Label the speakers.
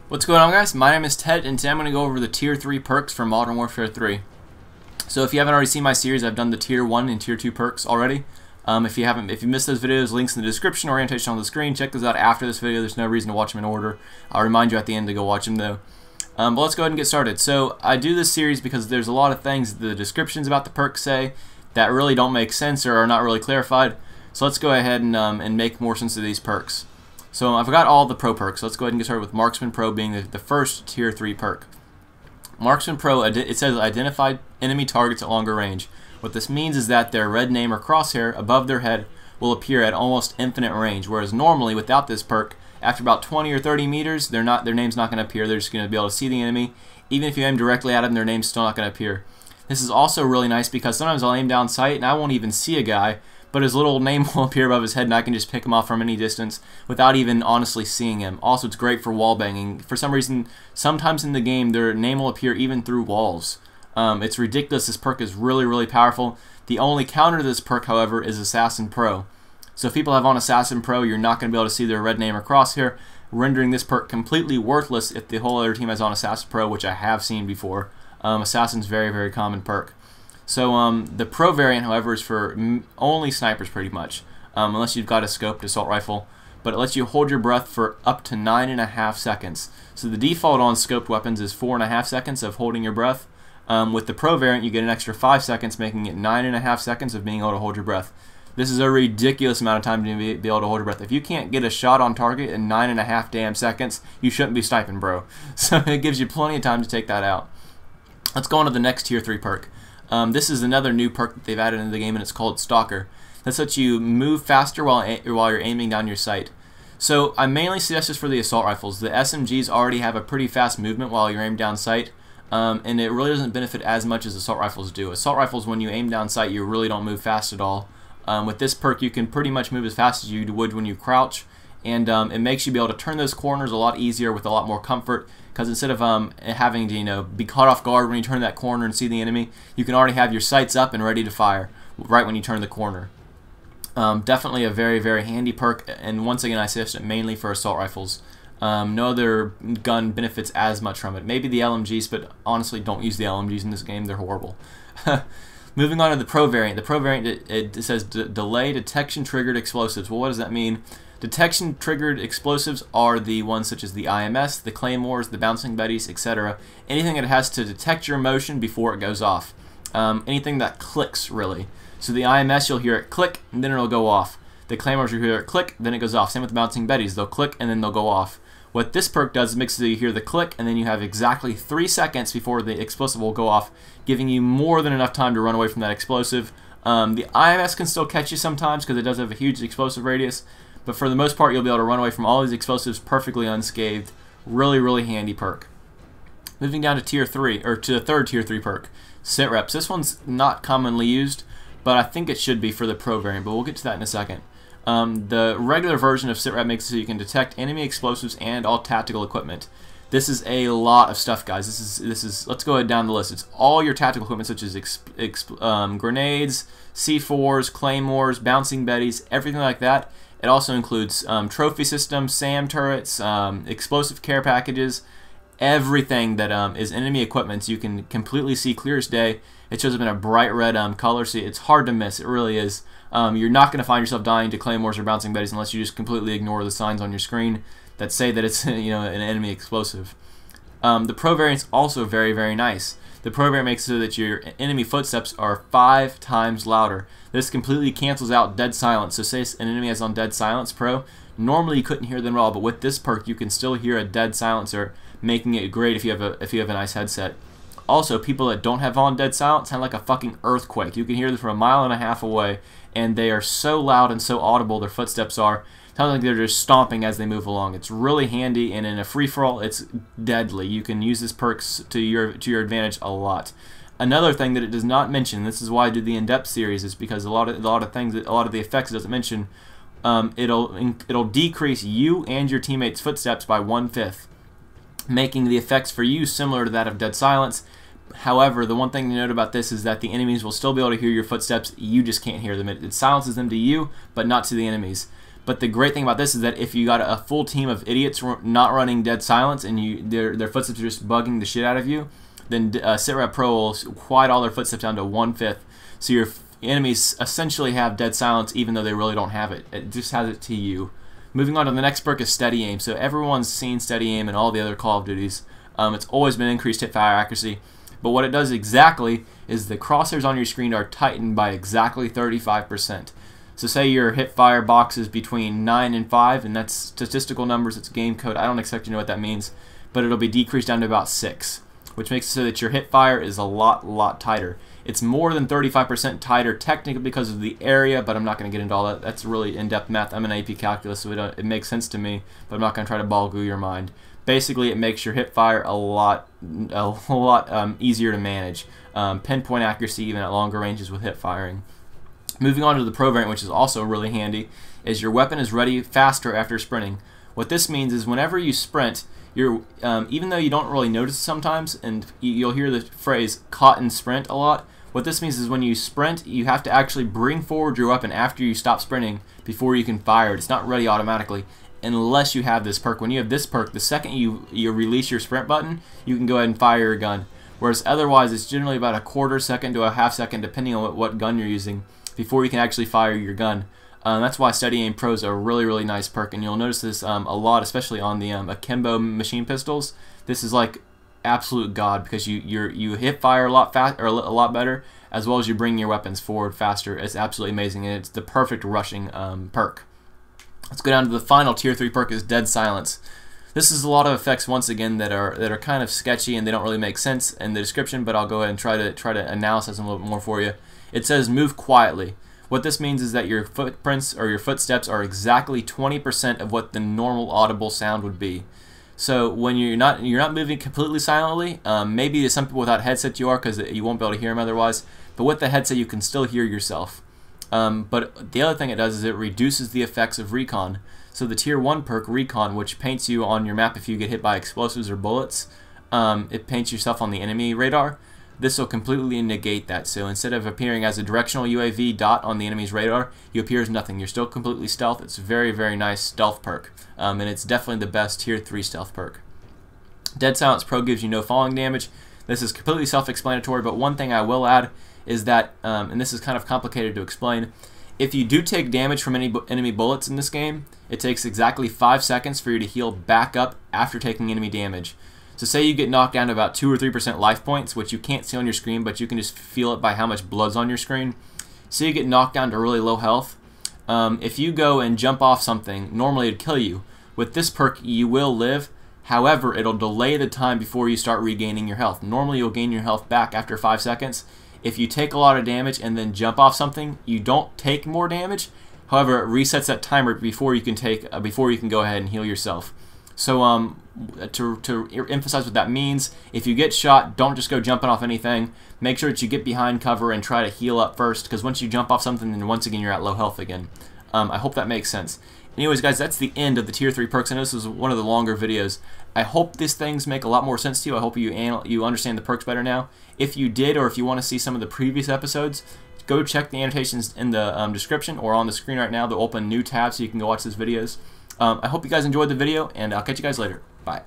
Speaker 1: What's going on, guys? My name is Ted, and today I'm going to go over the Tier 3 perks for Modern Warfare 3. So if you haven't already seen my series, I've done the Tier 1 and Tier 2 perks already. If you missed those videos, links in the description, orientation on the screen. Check those out after this video. There's no reason to watch them in order. I'll remind you at the end to go watch them, though. But let's go ahead and get started. So I do this series because there's a lot of things the descriptions about the perks say that really don't make sense or are not really clarified. So let's go ahead and make more sense of these perks. So I've got all the pro perks. So let's go ahead and get started with Marksman Pro being the first Tier 3 perk. Marksman Pro, it says identify enemy targets at longer range. What this means is that their red name or crosshair above their head will appear at almost infinite range, whereas normally without this perk, after about 20 or 30 meters, their name's not going to appear. They're just going to be able to see the enemy. Even if you aim directly at them, their name's still not going to appear. This is also really nice because sometimes I'll aim down sight and I won't even see a guy, but his little name will appear above his head and I can just pick him off from any distance without even honestly seeing him. Also, it's great for wall banging. For some reason, sometimes in the game, their name will appear even through walls. It's ridiculous. This perk is really, really powerful. The only counter to this perk, however, is Assassin Pro. So if people have on Assassin Pro, you're not going to be able to see their red name or crosshair, rendering this perk completely worthless if the whole other team has on Assassin Pro, which I have seen before. Assassin's very, very common perk. So the Pro variant, however, is for only snipers pretty much, unless you've got a scoped assault rifle. But it lets you hold your breath for up to 9.5 seconds. So the default on scoped weapons is 4.5 seconds of holding your breath. With the Pro variant, you get an extra 5 seconds, making it 9.5 seconds of being able to hold your breath. This is a ridiculous amount of time to be able to hold your breath. If you can't get a shot on target in 9.5 damn seconds, you shouldn't be sniping, bro. So it gives you plenty of time to take that out. Let's go on to the next Tier 3 perk. This is another new perk that they've added into the game, and it's called Stalker. That lets you move faster while you're aiming down your sight. So I mainly suggest this for the assault rifles. The SMGs already have a pretty fast movement while you're aiming down sight, and it really doesn't benefit as much as assault rifles do. Assault rifles, when you aim down sight, you really don't move fast at all. With this perk, you can pretty much move as fast as you would when you crouch, and it makes you be able to turn those corners a lot easier with a lot more comfort. Because instead of having to be caught off guard when you turn that corner and see the enemy, you can already have your sights up and ready to fire right when you turn the corner. Definitely a very, very handy perk, and once again I suggest it mainly for assault rifles. No other gun benefits as much from it. Maybe the LMGs, but honestly don't use the LMGs in this game, they're horrible. Moving on to the Pro variant. The Pro variant, it says delay detection triggered explosives. Well, what does that mean? Detection triggered explosives are the ones such as the IMS, the Claymores, the Bouncing Betties, etc. Anything that has to detect your motion before it goes off. Anything that clicks, really. So the IMS, you'll hear it click, and then it'll go off. The Claymores, you'll hear it click, then it goes off. Same with the Bouncing Betties. They'll click, and then they'll go off. What this perk does is makes so you hear the click, and then you have exactly 3 seconds before the explosive will go off, giving you more than enough time to run away from that explosive. The IMS can still catch you sometimes because it does have a huge explosive radius, but for the most part, you'll be able to run away from all these explosives perfectly unscathed. Really, really handy perk. Moving down to Tier 3, or to the third Tier 3 perk, Sitreps. This one's not commonly used, but I think it should be for the Pro variant, but we'll get to that in a second. The regular version of Sitrep makes it so you can detect enemy explosives and all tactical equipment. This is a lot of stuff, guys. This is. Let's go ahead down the list. It's all your tactical equipment, such as grenades, C4s, claymores, bouncing betties, everything like that. It also includes trophy systems, SAM turrets, explosive care packages, everything that is enemy equipment. So you can completely see clear as day. It shows up in a bright red color, so it's hard to miss. It really is. You're not going to find yourself dying to claymores or bouncing betties unless you just completely ignore the signs on your screen that say that it's an enemy explosive. The Pro variant's also very, very nice. The Pro variant makes it so that your enemy footsteps are 5 times louder. This completely cancels out dead silence. So say an enemy is on dead silence Pro, normally you couldn't hear them at all, but with this perk you can still hear a dead silencer, making it great if you have a nice headset. Also, people that don't have on dead silence sound like a fucking earthquake. You can hear them from 1.5 miles away, and they are so loud and so audible, their footsteps are. Sounds like they're just stomping as they move along. It's really handy, and in a free-for-all, it's deadly. You can use this perk to your advantage a lot. Another thing that it does not mention, this is why I did the in-depth series, is because a lot of the effects it doesn't mention. It'll decrease you and your teammates' footsteps by 1/5, making the effects for you similar to that of dead silence. However, the one thing to note about this is that the enemies will still be able to hear your footsteps. You just can't hear them. It silences them to you, but not to the enemies. But the great thing about this is that if you got a full team of idiots not running Dead Silence and their footsteps are just bugging the shit out of you, then Sitrep Pro will quiet all their footsteps down to 1/5. So your enemies essentially have Dead Silence even though they really don't have it. It just has it to you. Moving on to the next perk is Steady Aim. So everyone's seen Steady Aim in all the other Call of Duties. It's always been increased hipfire accuracy. But what it does exactly is the crosshairs on your screen are tightened by exactly 35%. So say your hipfire box is between 9 and 5, and that's statistical numbers, it's game code. I don't expect you to know what that means, but it'll be decreased down to about 6, which makes it so that your hipfire is a lot tighter. It's more than 35% tighter technically because of the area, but I'm not going to get into all that. That's really in-depth math. I'm an AP calculus, so it makes sense to me, but I'm not going to try to boggle your mind. Basically, it makes your hipfire a lot easier to manage. Pinpoint accuracy even at longer ranges with hip firing. Moving on to the Pro variant, which is also really handy, is your weapon is ready faster after sprinting. What this means is whenever you sprint, even though you don't really notice it sometimes, and you'll hear the phrase caught in sprint a lot, what this means is when you sprint, you have to actually bring forward your weapon after you stop sprinting before you can fire it. It's not ready automatically unless you have this perk. When you have this perk, the second you release your sprint button, you can go ahead and fire your gun. Whereas otherwise, it's generally about a quarter second to a half second, depending on what gun you're using, before you can actually fire your gun. That's why Steady Aim Pro is a really nice perk, and you'll notice this a lot, especially on the akimbo machine pistols. This is like absolute god because you hip fire a lot better, as well as you bring your weapons forward faster. It's absolutely amazing, and it's the perfect rushing perk. Let's go down to the final tier 3 perk is Dead Silence. This is a lot of effects once again that are kind of sketchy and they don't really make sense in the description, but I'll go ahead and try to analyze them a little bit more for you. It says move quietly. What this means is that your footprints or your footsteps are exactly 20% of what the normal audible sound would be. So when you're not moving completely silently, maybe to some people without headset you are because you won't be able to hear them otherwise, but with the headset you can still hear yourself. But the other thing it does is it reduces the effects of recon. So the tier 1 perk, Recon, which paints you on your map if you get hit by explosives or bullets, it paints yourself on the enemy radar. This will completely negate that. So instead of appearing as a directional UAV dot on the enemy's radar, you appear as nothing. You're still completely stealth. It's a very nice stealth perk, and it's definitely the best tier 3 stealth perk. Dead Silence Pro gives you no falling damage. This is completely self-explanatory, but one thing I will add is that, and this is kind of complicated to explain, if you do take damage from any enemy bullets in this game, it takes exactly 5 seconds for you to heal back up after taking enemy damage. So say you get knocked down to about 2 or 3% life points, which you can't see on your screen, but you can just feel it by how much blood's on your screen. Say you get knocked down to really low health. If you go and jump off something, normally it'd kill you. With this perk, you will live. However, it'll delay the time before you start regaining your health. Normally you'll gain your health back after 5 seconds. If you take a lot of damage and then jump off something, you don't take more damage. However, it resets that timer before you can go ahead and heal yourself. So to emphasize what that means, if you get shot, don't just go jumping off anything. Make sure that you get behind cover and try to heal up first, because once you jump off something, then once again you're at low health again. I hope that makes sense. Anyways, guys, that's the end of the tier 3 perks. I know this is one of the longer videos. I hope these things make a lot more sense to you. I hope you understand the perks better now. If you did, or if you want to see some of the previous episodes, go check the annotations in the description or on the screen right now. They'll open new tabs so you can go watch those videos. I hope you guys enjoyed the video, and I'll catch you guys later. Bye.